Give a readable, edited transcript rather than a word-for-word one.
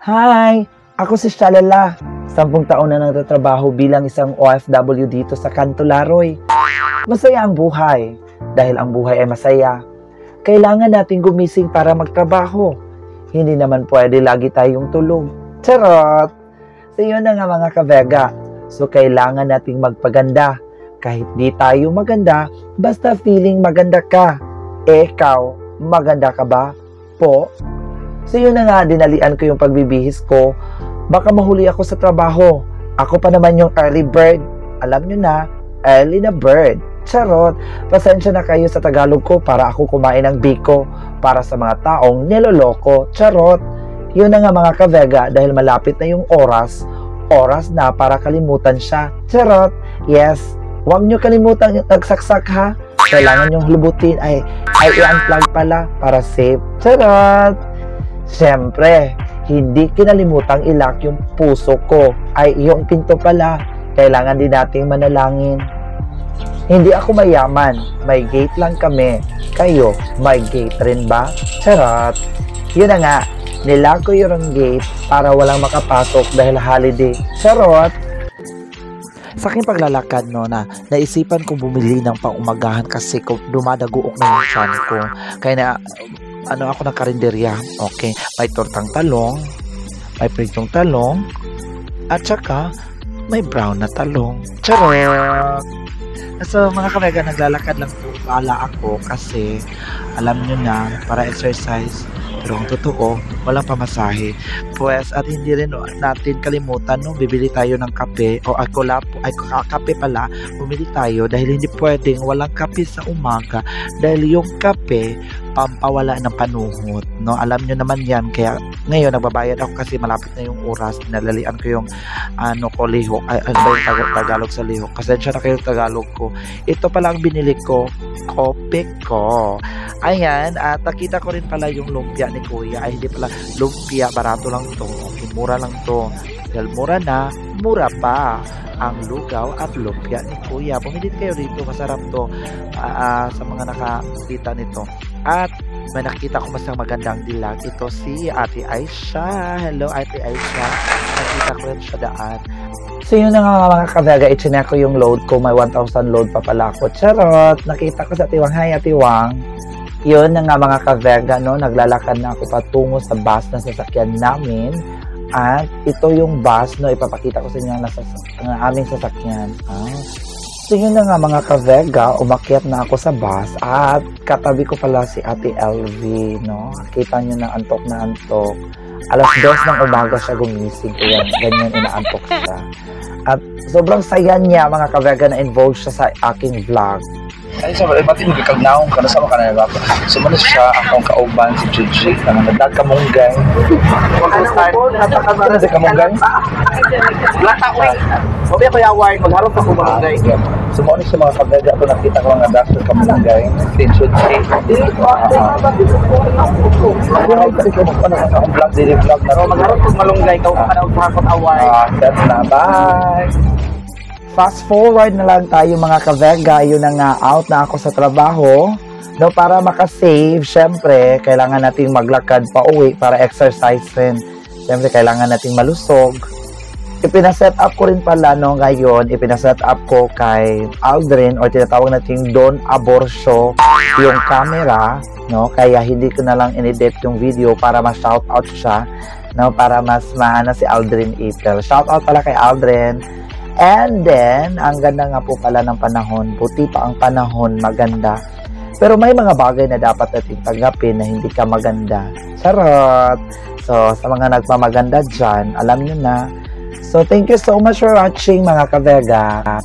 Hi! Ako si Shalala. 10 taon na nagtatrabaho bilang isang OFW dito sa Kanto Laroy. Masaya ang buhay. Dahil ang buhay ay masaya, kailangan natin gumising para magtrabaho. Hindi naman pwede lagi tayong tulog. Charot! So yun na nga mga kavega. So kailangan nating magpaganda. Kahit di tayo maganda, basta feeling maganda ka. Ikaw, maganda ka ba? Po? So yun na nga, dinalian ko yung pagbibihis ko. Baka mahuli ako sa trabaho. Ako pa naman yung early bird. Alam nyo na, early na bird. Charot, pasensya na kayo sa Tagalog ko para ako kumain ng biko para sa mga taong niloloko. Charot, yun na nga mga kavega dahil malapit na yung oras na para kalimutan siya. Charot, yes, huwag nyo kalimutan yung nagsaksak ha. Kailangan yung hulubutin ay i-unplug pala para safe. Charot! Siyempre, hindi kinalimutang ilock yung puso ko. Ay, yung pinto pala. Kailangan din nating manalangin. Hindi ako mayaman. May gate lang kami. Kayo, may gate rin ba? Charot! Yun na nga, nilock ko yung gate para walang makapasok dahil holiday. Charot! Sa aking paglalakad naisipan kong bumili ng pang-umagahan kasi dumadaguok na yung tiyan ko. Kaya ako ng karinderya. Okay, may tortang talong, may pritong talong, at saka may brown na talong. Charot! So mga kavega, naglalakad lang po pala ako kasi alam nyo na, para exercise. Pero ang totoo, walang pamasahe. Pues, at hindi rin natin kalimutan, bibili tayo ng kape, o kape pala, bumili tayo dahil hindi pwedeng walang kape sa umaga dahil yung kape, pampawala ng panuhot. Alam nyo naman yan, kaya ngayon, nagbabayad ako kasi malapit na yung oras, nalalian ko yung lihok, ano ba yung Tagalog sa lihok? Pasensya na kayo Tagalog ko. Ito pala ang binili ko, kope ko. Ayan, at nakita ko rin pala yung lumpia ni Kuya. Ay, hindi pala lumpia, barato lang to. Okay, mura lang to. Dahil mura na, mura pa ang lugaw at lumpia ni Kuya. Bumili kayo rito, masarap to sa mga nakakita nito. At may nakita ko masang magandang dilag. Ito si Ate Aisha. Hello, Ate Aisha. Nakita ko rin siya daan. So yun na nga mga kavega, ichinek ko yung load ko. May 1,000 load pa pala ako. Charot! Nakita ko sa Atiwang. Hi, Atiwang. Yun na nga mga kavega, naglalakad na ako patungo sa bus na sasakyan namin. At ito yung bus, ipapakita ko sa inyo ang aming sasakyan. So yun na nga mga kavega, umakyat na ako sa bus at katabi ko pala si Ate LV, Kita nyo na antok. Alas 2 ng umaga siya gumising, kaya ganyan inaantok siya. At sobrang saya niya mga kavega na involved siya sa aking vlog. Ay, sabi, pati magkakagnaong ka na sama ka na yung bata. Sumano siya, akong kauban, si Gigi, na nadag kamunggay. Nadag kamunggay? Lata ko eh. Sabi ako yaway, magharap ako kamunggay. Sumano siya mga kabega, ito nakita ko mga dash sa kamunggay. Attention si. Akong vlog, daily vlog na. Magharap ako malunggay, kau ka na magharap away. That's na, bye! Fast forward na lang tayo mga kavega, yun na nga, out na ako sa trabaho. Para makasave, syempre, kailangan nating maglakad pa uwi para exercise rin. Syempre, kailangan nating malusog. Ipinaset up ko rin pala, ngayon, ipinaset up ko kay Aldrin, or tinatawag nating Don Aborcio, yung camera, kaya hindi ko na lang in-edit yung video para ma-shoutout siya, para mas maana si Aldrin Ethel. Shoutout pala kay Aldrin. And then, ang ganda nga po pala ng panahon. Buti pa ang panahon, maganda. Pero may mga bagay na dapat natin tanggapin na hindi ka maganda. Charot! So, sa mga nagmamaganda dyan, alam nyo na. So, thank you so much for watching mga kavega.